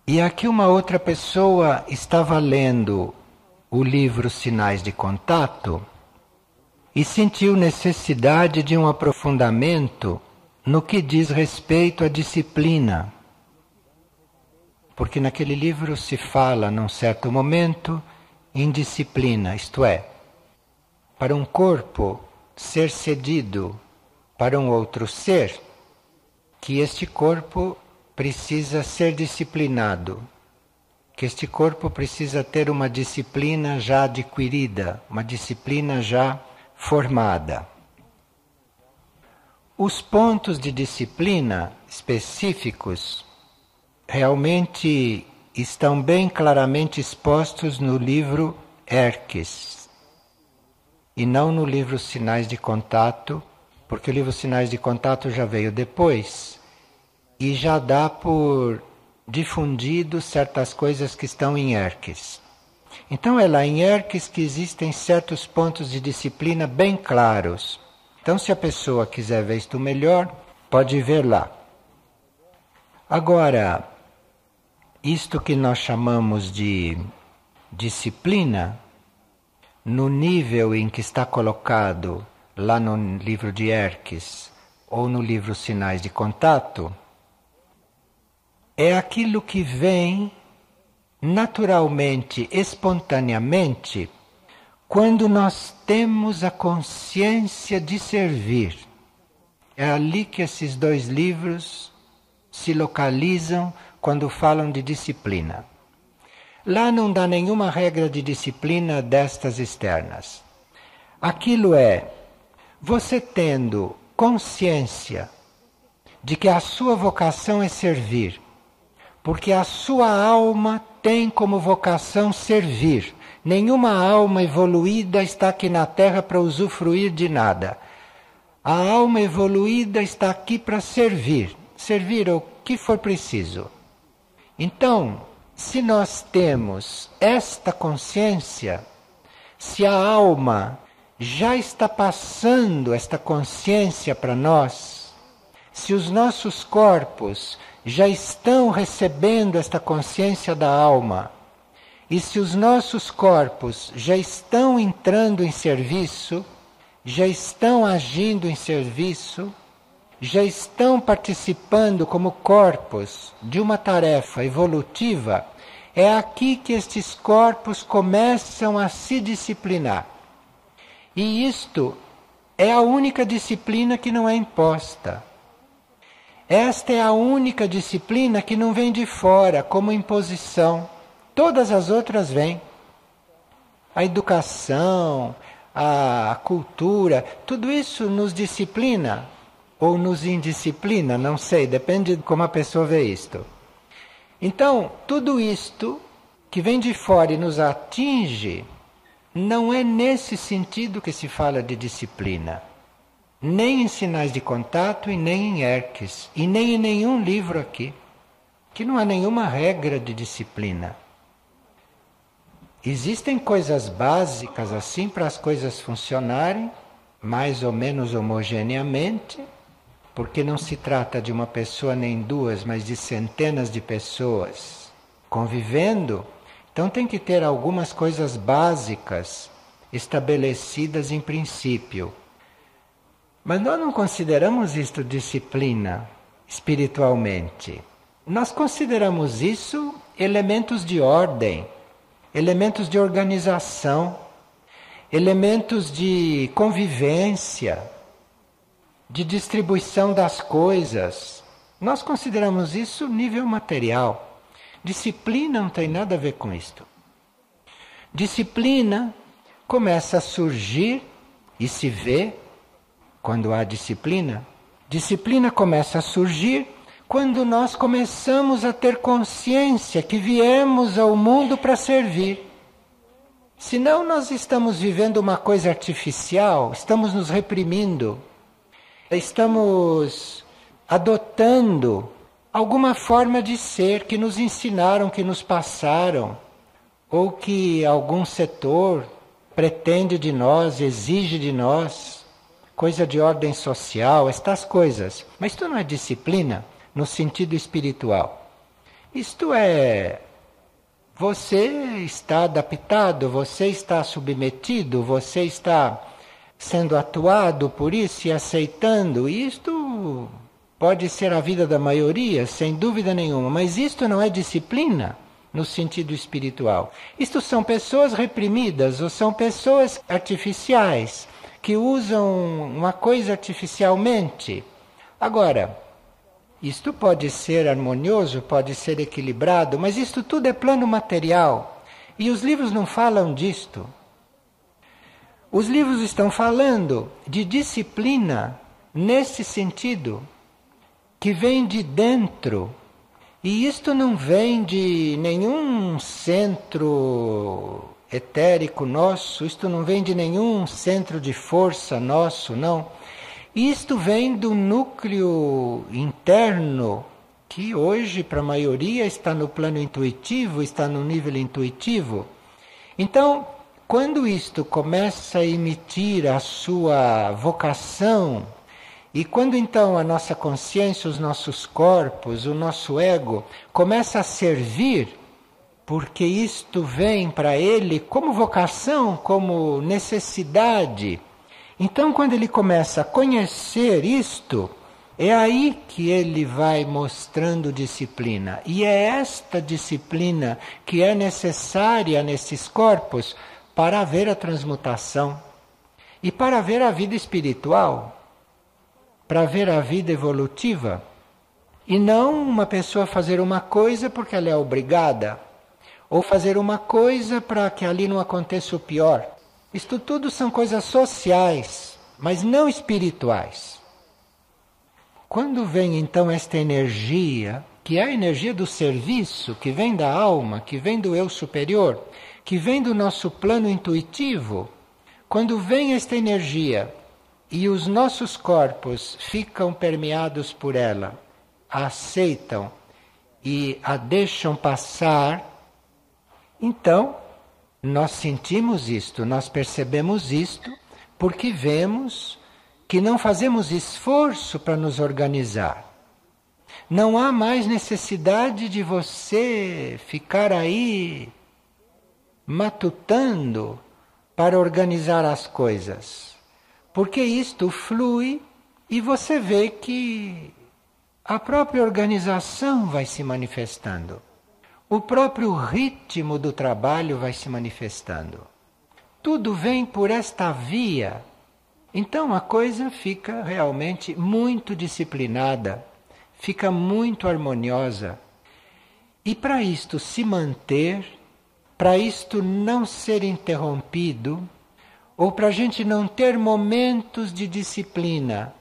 E aqui uma outra pessoa estava lendo o livro Sinais de Contato e sentiu necessidade de um aprofundamento no que diz respeito à disciplina. Porque naquele livro se fala, num certo momento, em disciplina, isto é, para um corpo ser cedido para um outro ser, que este corpo precisa ser disciplinado, que este corpo precisa ter uma disciplina já adquirida, uma disciplina já formada. Os pontos de disciplina específicos realmente estão bem claramente expostos no livro Erques e não no livro Sinais de Contato, porque o livro Sinais de Contato já veio depois e já dá por difundido certas coisas que estão em Erques. Então é lá em Erques que existem certos pontos de disciplina bem claros. Então, se a pessoa quiser ver isto melhor, pode ver lá. Agora, isto que nós chamamos de disciplina, no nível em que está colocado lá no livro de Erques ou no livro Sinais de Contato, é aquilo que vem naturalmente, espontaneamente, quando nós temos a consciência de servir. É ali que esses dois livros se localizam quando falam de disciplina. Lá não dá nenhuma regra de disciplina destas externas. Aquilo é você tendo consciência de que a sua vocação é servir, porque a sua alma tem como vocação servir. Nenhuma alma evoluída está aqui na Terra para usufruir de nada. A alma evoluída está aqui para servir. Servir o que for preciso. Então, se nós temos esta consciência, se a alma já está passando esta consciência para nós, se os nossos corpos já estão recebendo esta consciência da alma, e se os nossos corpos já estão entrando em serviço, já estão agindo em serviço, já estão participando como corpos de uma tarefa evolutiva, é aqui que estes corpos começam a se disciplinar. E isto é a única disciplina que não é imposta. Esta é a única disciplina que não vem de fora, como imposição. Todas as outras vêm. A educação, a cultura, tudo isso nos disciplina ou nos indisciplina, não sei, depende de como a pessoa vê isto. Então, tudo isto que vem de fora e nos atinge, não é nesse sentido que se fala de disciplina. Nem em Sinais de Contato e nem em Erques, e nem em nenhum livro aqui, que não há nenhuma regra de disciplina. Existem coisas básicas assim para as coisas funcionarem, mais ou menos homogeneamente, porque não se trata de uma pessoa nem duas, mas de centenas de pessoas convivendo. Então tem que ter algumas coisas básicas estabelecidas em princípio. Mas nós não consideramos isto disciplina espiritualmente. Nós consideramos isso elementos de ordem, elementos de organização, elementos de convivência, de distribuição das coisas. Nós consideramos isso nível material. Disciplina não tem nada a ver com isto. Disciplina começa a surgir e se vê quando há disciplina. Disciplina começa a surgir quando nós começamos a ter consciência que viemos ao mundo para servir. Senão nós estamos vivendo uma coisa artificial, estamos nos reprimindo, estamos adotando alguma forma de ser que nos ensinaram, que nos passaram, ou que algum setor pretende de nós, exige de nós, coisa de ordem social, estas coisas. Mas isso não é disciplina no sentido espiritual. Isto é, você está adaptado, você está submetido, você está sendo atuado por isso e aceitando. Isto pode ser a vida da maioria, sem dúvida nenhuma, mas isto não é disciplina no sentido espiritual. Isto são pessoas reprimidas ou são pessoas artificiais que usam uma coisa artificialmente. Agora, isto pode ser harmonioso, pode ser equilibrado, mas isto tudo é plano material. E os livros não falam disto. Os livros estão falando de disciplina nesse sentido, que vem de dentro. E isto não vem de nenhum centro etérico nosso, isto não vem de nenhum centro de força nosso, não. Isto vem do núcleo interno, que hoje, para a maioria, está no plano intuitivo, está no nível intuitivo. Então, quando isto começa a emitir a sua vocação, e quando então a nossa consciência, os nossos corpos, o nosso ego, começa a servir, porque isto vem para ele como vocação, como necessidade. Então, quando ele começa a conhecer isto, é aí que ele vai mostrando disciplina. E é esta disciplina que é necessária nesses corpos para haver a transmutação e para haver a vida espiritual, para ver a vida evolutiva, e não uma pessoa fazer uma coisa porque ela é obrigada, ou fazer uma coisa para que ali não aconteça o pior. Isto tudo são coisas sociais, mas não espirituais. Quando vem então esta energia, que é a energia do serviço, que vem da alma, que vem do eu superior, que vem do nosso plano intuitivo, quando vem esta energia e os nossos corpos ficam permeados por ela, a aceitam e a deixam passar, então nós sentimos isto, nós percebemos isto, porque vemos que não fazemos esforço para nos organizar. Não há mais necessidade de você ficar aí matutando para organizar as coisas. Porque isto flui e você vê que a própria organização vai se manifestando. O próprio ritmo do trabalho vai se manifestando. Tudo vem por esta via. Então a coisa fica realmente muito disciplinada, fica muito harmoniosa. E para isto se manter, para isto não ser interrompido, ou para a gente não ter momentos de disciplina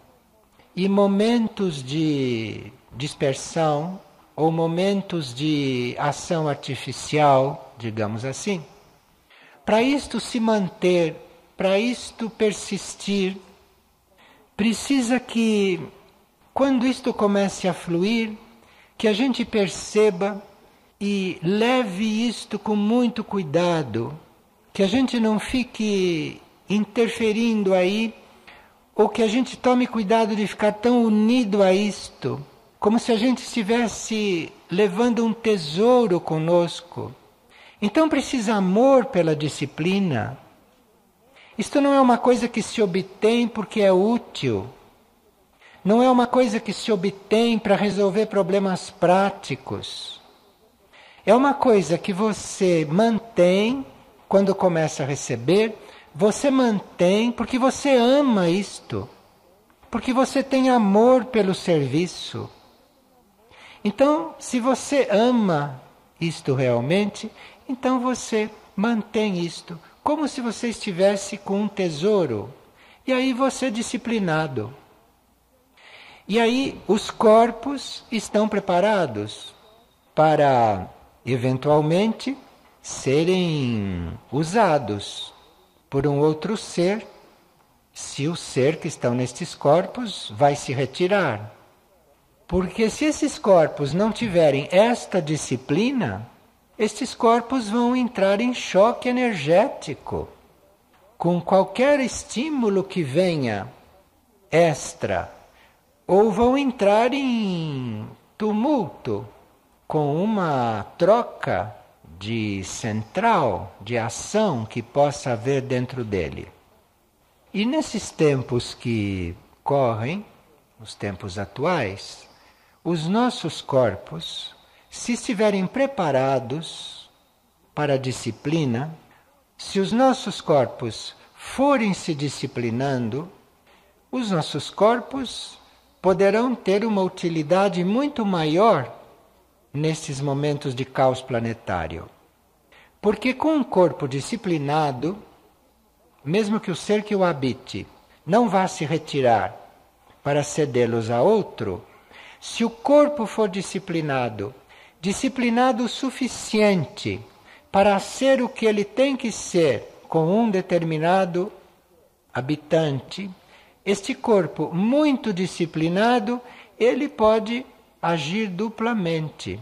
e momentos de dispersão, ou momentos de ação artificial, digamos assim, para isto se manter, para isto persistir, precisa que, quando isto comece a fluir, que a gente perceba e leve isto com muito cuidado, que a gente não fique interferindo aí, ou que a gente tome cuidado de ficar tão unido a isto, como se a gente estivesse levando um tesouro conosco. Então precisa amor pela disciplina. Isto não é uma coisa que se obtém porque é útil. Não é uma coisa que se obtém para resolver problemas práticos. É uma coisa que você mantém quando começa a receber, você mantém porque você ama isto, porque você tem amor pelo serviço. Então, se você ama isto realmente, então você mantém isto, como se você estivesse com um tesouro. E aí você é disciplinado. E aí os corpos estão preparados para, eventualmente, serem usados por um outro ser, se o ser que estão nestes corpos vai se retirar. Porque se esses corpos não tiverem esta disciplina, estes corpos vão entrar em choque energético com qualquer estímulo que venha extra, ou vão entrar em tumulto com uma troca de central, de ação que possa haver dentro dele. E nesses tempos que correm, os tempos atuais, os nossos corpos, se estiverem preparados para a disciplina, se os nossos corpos forem se disciplinando, os nossos corpos poderão ter uma utilidade muito maior nesses momentos de caos planetário. Porque com um corpo disciplinado, mesmo que o ser que o habite não vá se retirar para cedê-los a outro, se o corpo for disciplinado, disciplinado o suficiente para ser o que ele tem que ser com um determinado habitante, este corpo muito disciplinado, ele pode agir duplamente.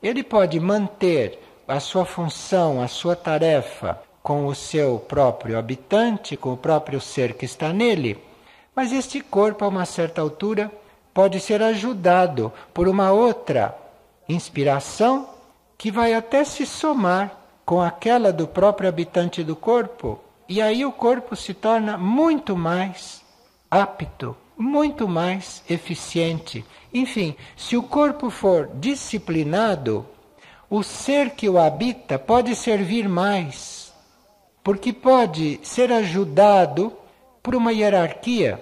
Ele pode manter a sua função, a sua tarefa com o seu próprio habitante, com o próprio ser que está nele, mas este corpo, a uma certa altura, pode ser ajudado por uma outra inspiração que vai até se somar com aquela do próprio habitante do corpo, e aí o corpo se torna muito mais apto, muito mais eficiente. Enfim, se o corpo for disciplinado, o ser que o habita pode servir mais, porque pode ser ajudado por uma hierarquia,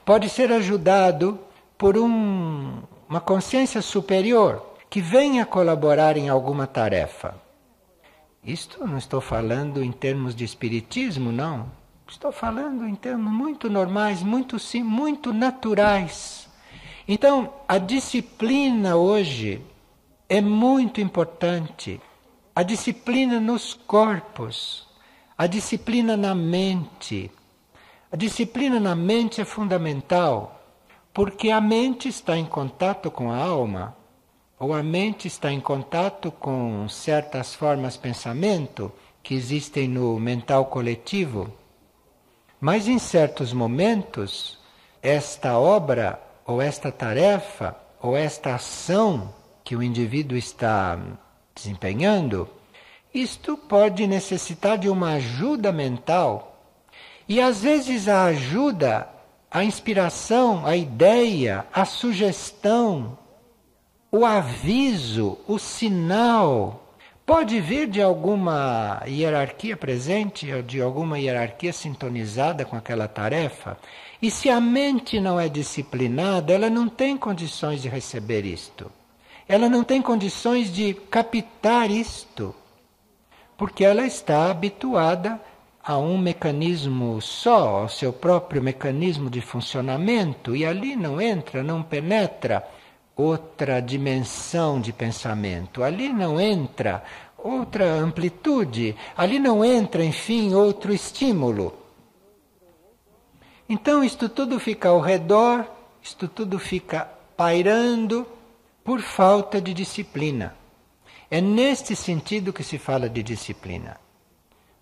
pode ser ajudado por uma consciência superior que venha colaborar em alguma tarefa. Isto não estou falando em termos de espiritismo, não. Estou falando em termos muito normais, muito naturais. Então, a disciplina hoje é muito importante. A disciplina nos corpos, a disciplina na mente. A disciplina na mente é fundamental, porque a mente está em contato com a alma, ou a mente está em contato com certas formas de pensamento que existem no mental coletivo. Mas em certos momentos, esta obra, ou esta tarefa, ou esta ação que o indivíduo está desempenhando, isto pode necessitar de uma ajuda mental. E às vezes a ajuda, a inspiração, a ideia, a sugestão, o aviso, o sinal, pode vir de alguma hierarquia presente, ou de alguma hierarquia sintonizada com aquela tarefa. E se a mente não é disciplinada, ela não tem condições de receber isto. Ela não tem condições de captar isto, porque ela está habituada a um mecanismo só, ao seu próprio mecanismo de funcionamento, e ali não entra, não penetra outra dimensão de pensamento, ali não entra outra amplitude, ali não entra, enfim, outro estímulo. Então isto tudo fica ao redor, isto tudo fica pairando por falta de disciplina. É neste sentido que se fala de disciplina.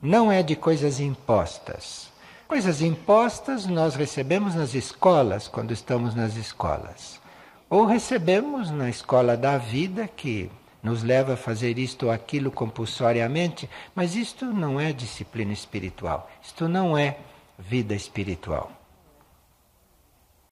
Não é de coisas impostas. Coisas impostas nós recebemos nas escolas, quando estamos nas escolas. Ou recebemos na escola da vida, que nos leva a fazer isto ou aquilo compulsoriamente, mas isto não é disciplina espiritual, isto não é vida espiritual.